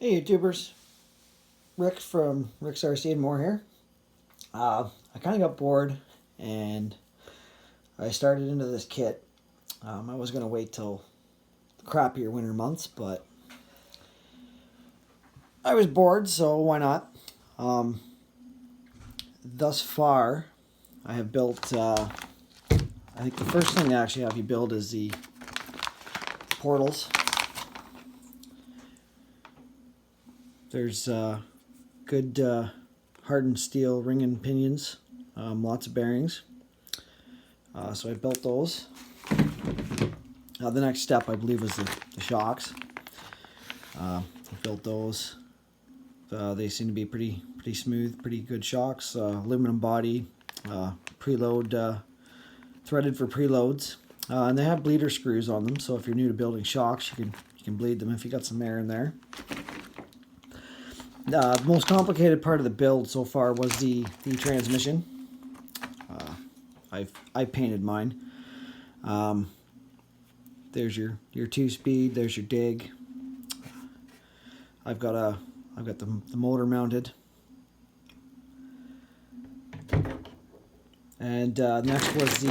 Hey YouTubers, Rick from Rick's RC and More here. I kind of got bored and I started into this kit. I was going to wait till the crappier winter months, but I was bored, so why not? Thus far, I have built, I think the first thing they actually have you build is the portals. There's good hardened steel ring and pinions, lots of bearings. So I built those. The next step, I believe, was the shocks. I built those. They seem to be pretty smooth, pretty good shocks. Aluminum body, preload, threaded for preloads, and they have bleeder screws on them. So if you're new to building shocks, you can bleed them if you got some air in there. The most complicated part of the build so far was the transmission. I painted mine. There's your 2-speed. There's your dig. I've got the motor mounted. And next was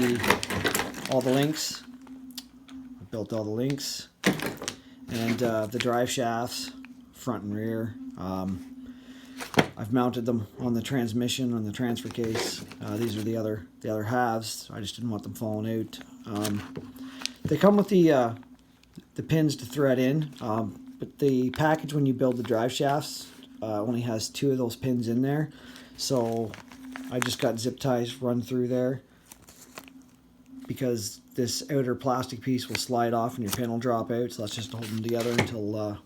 all the links. I built all the links and the drive shafts, front and rear. I've mounted them on the transmission, on the transfer case. These are the other halves. I just didn't want them falling out. They come with the pins to thread in, but the package when you build the drive shafts only has 2 of those pins in there. So I just got zip ties run through there because this outer plastic piece will slide off and your pin will drop out. So that's just to hold them together until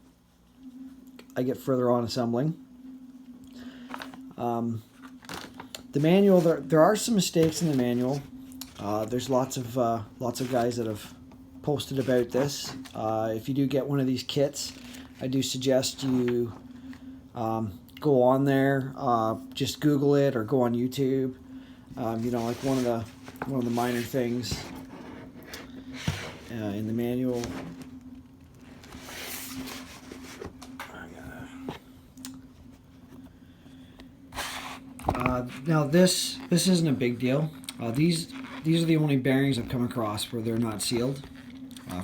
I get further on assembling. The manual, there are some mistakes in the manual. There's lots of guys that have posted about this. If you do get one of these kits, I do suggest you go on there, just Google it or go on YouTube. Like one of the minor things in the manual. Now this isn't a big deal. These are the only bearings I've come across where they're not sealed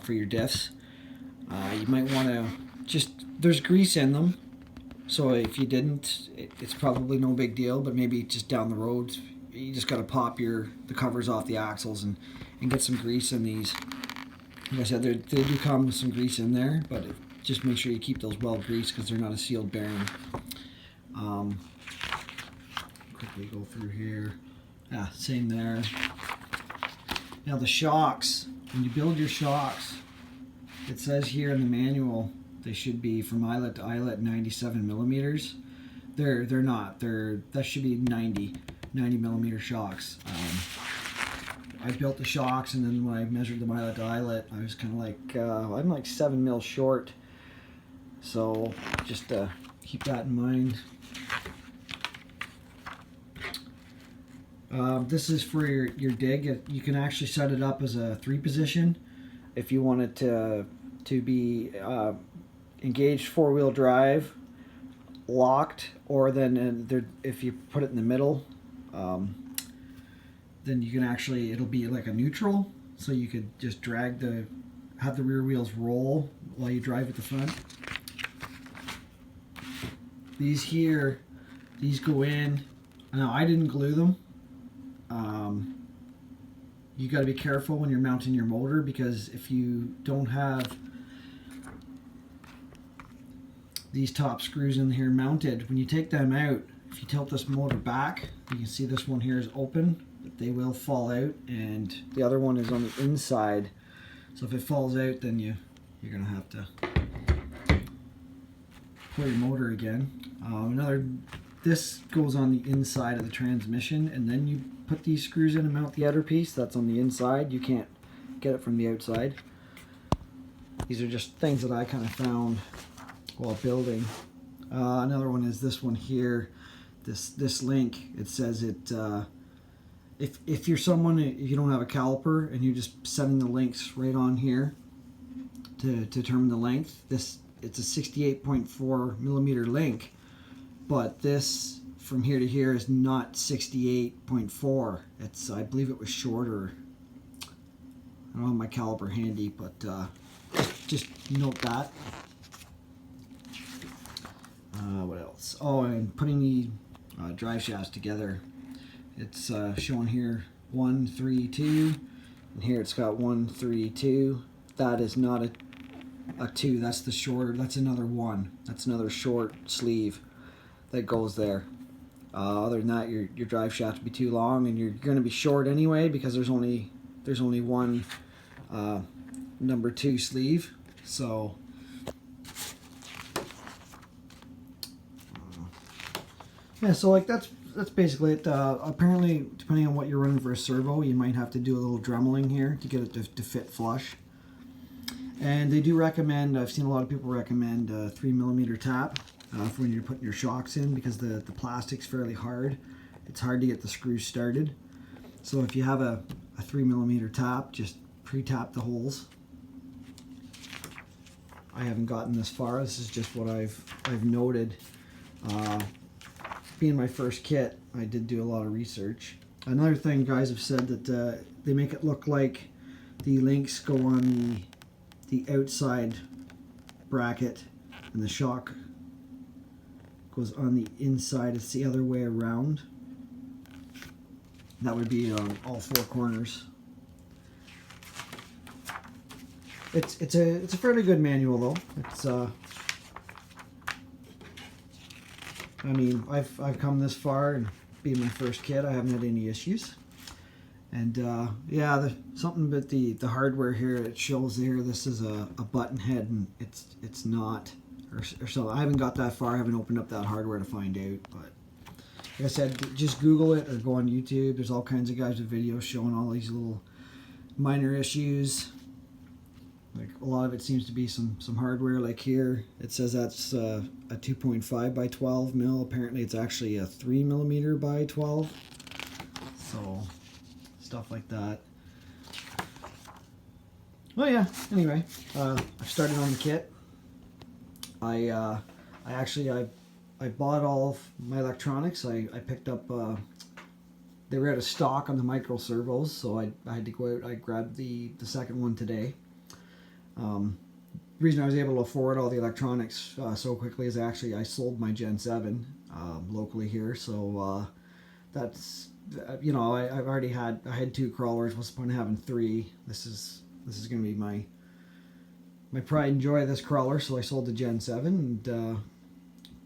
for your diffs. You might want to there's grease in them, so if you didn't, it's probably no big deal. But maybe just down the road, you just got to pop the covers off the axles and get some grease in these. Like I said, they do come with some grease in there, but just make sure you keep those well greased because they're not a sealed bearing. Quickly go through here. Same there. Now the shocks, when you build your shocks, it says here in the manual they should be from eyelet to eyelet 97 millimeters. They're not. That should be 90 millimeter shocks. I built the shocks, and then when I measured them eyelet to eyelet, I was kind of like I'm like 7 mil short. So just keep that in mind. This is for your dig. You can actually set it up as a 3-position if you want it to be engaged 4-wheel drive, locked, or then if you put it in the middle, then you can actually, it'll be like a neutral, so you could just have the rear wheels roll while you drive at the front. These go in. Now I didn't glue them. You got to be careful when you're mounting your motor, because if you don't have these top screws in here mounted, when you take them out, if you tilt this motor back, you can see this one here is open, but they will fall out, and the other one is on the inside. So if it falls out, then you're gonna have to pull your motor again. This goes on the inside of the transmission, and then you put these screws in and mount the outer piece. That's on the inside. You can't get it from the outside. These are just things that I kind of found while building. Another one is this one here. This link, it says it. If you're someone, if you don't have a caliper and you're just setting the links right on here to determine the length, this it's a 68.4 millimeter link, but this from here to here is not 68.4. It's, I believe it was shorter. I don't have my caliper handy, but just note that. What else? Oh, and putting the drive shafts together. It's shown here 1, 3, 2, and here it's got 1, 3, 2. That is not a 2. That's the shorter. That's another 1. That's another short sleeve that goes there. Other than that, your drive shaft would be too long, and you're going to be short anyway because there's only one number 2 sleeve. So yeah, so like that's basically it. Apparently, depending on what you're running for a servo, you might have to do a little dremeling here to get it to fit flush. And they do recommend, I've seen a lot of people recommend a 3mm tap for when you're putting your shocks in, because the plastic's fairly hard. It's hard to get the screws started. So if you have a 3mm tap, just pre-tap the holes. I haven't gotten this far. This is just what I've noted. Being my first kit, I did do a lot of research. Another thing guys have said that they make it look like the links go on the outside bracket and the shock goes on the inside. It's the other way around. That would be on all 4 corners. It's a fairly good manual though. It's I mean, I've come this far, and being my first kit, I haven't had any issues. And yeah, something about the hardware here, it shows here this is a button head, and it's not, or so. I haven't got that far. I haven't opened up that hardware to find out. But like I said, just Google it or go on YouTube. There's all kinds of guys with videos showing all these little minor issues. Like a lot of it seems to be some hardware. Like here, it says that's a 2.5 by 12 mil. Apparently, it's actually a 3mm by 12. So stuff like that. Well, yeah. Anyway, I've started on the kit. I bought all of my electronics. I picked up. They were out of stock on the micro servos, so I had to go out. I grabbed the second one today. The reason I was able to afford all the electronics so quickly is I sold my Gen 7 locally here, so that's, you know, I had 2 crawlers. What's the point of having 3? This is going to be my pride and joy of this crawler, so I sold the Gen 7 and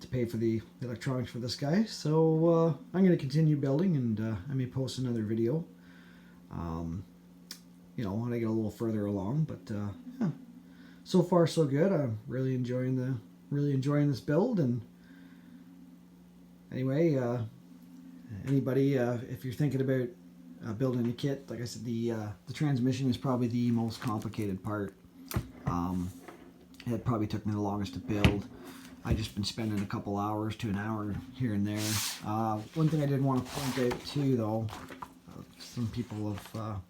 to pay for the electronics for this guy. So I'm going to continue building, and I may post another video. You know, when I get a little further along, but yeah, so far so good. I'm really enjoying this build. And anyway, anybody, if you're thinking about building a kit, like I said, the transmission is probably the most complicated part. It probably took me the longest to build. I just been spending a couple hours to an hour here and there. One thing I did want to point out too, though, some people have.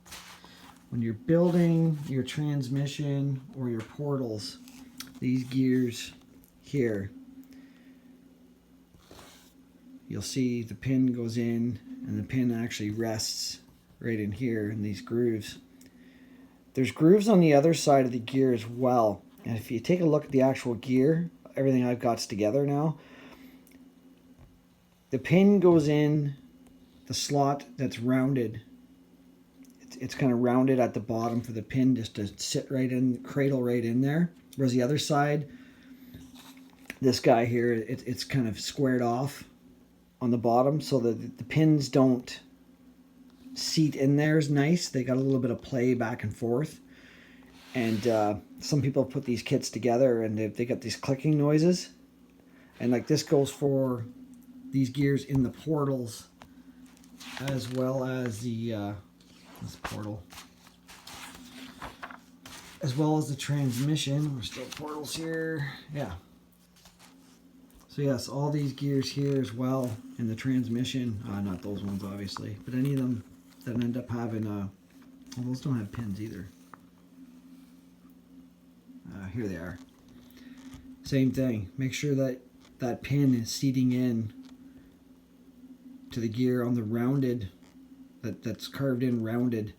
When you're building your transmission or your portals, these gears here, you'll see the pin goes in, and the pin actually rests right in here in these grooves. There's grooves on the other side of the gear as well. And if you take a look at the actual gear, everything I've got together now, the pin goes in the slot that's rounded. It's kind of rounded at the bottom for the pin just to sit right in, cradle right in there. Whereas the other side, this guy here, it's kind of squared off on the bottom so that the pins don't seat in there as nice. They got a little bit of play back and forth. And some people put these kits together and they got these clicking noises. And like this goes for these gears in the portals as well as the this portal, as well as the transmission. We're still portals here, yeah. So yes, all these gears here as well in the transmission, not those ones obviously, but any of them that end up having, well, those don't have pins either. Here they are. Same thing. Make sure that that pin is seating in to the gear on the rounded, that's carved in rounded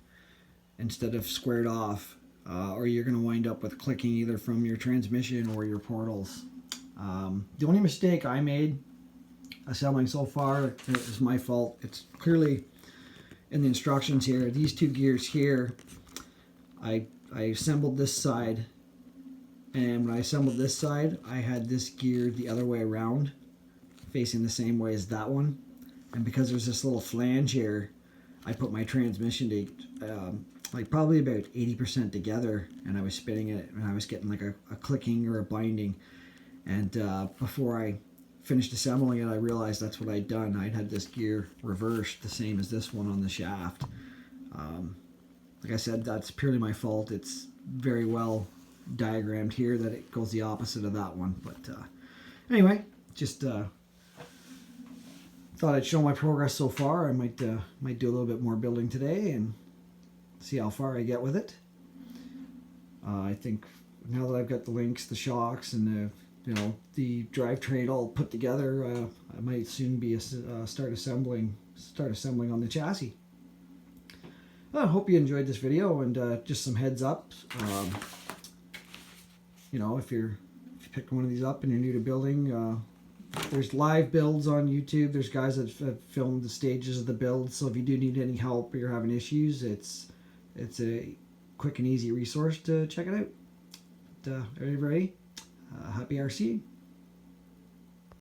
instead of squared off, or you're going to wind up with clicking either from your transmission or your portals. The only mistake I made assembling so far is my fault. It's clearly in the instructions here. These two gears here, I assembled this side, and when I assembled this side, I had this gear the other way around, facing the same way as that one. And because there's this little flange here, I put my transmission to like probably about 80% together, and I was spinning it, and I was getting like a clicking or a binding. And before I finished assembling it, I realized that's what I'd done. I'd had this gear reversed, the same as this one on the shaft. Like I said, that's purely my fault. It's very well diagrammed here that it goes the opposite of that one. But anyway, just thought I'd show my progress so far. I might do a little bit more building today and see how far I get with it. I think now that I've got the links, the shocks, and the drivetrain all put together, I might soon be start assembling on the chassis. I hope you enjoyed this video, and just some heads up. If you pick one of these up and you're new to building, there's live builds on YouTube. There's guys that have filmed the stages of the build. So if you do need any help or you're having issues, it's a quick and easy resource to check it out. Everybody, happy RC.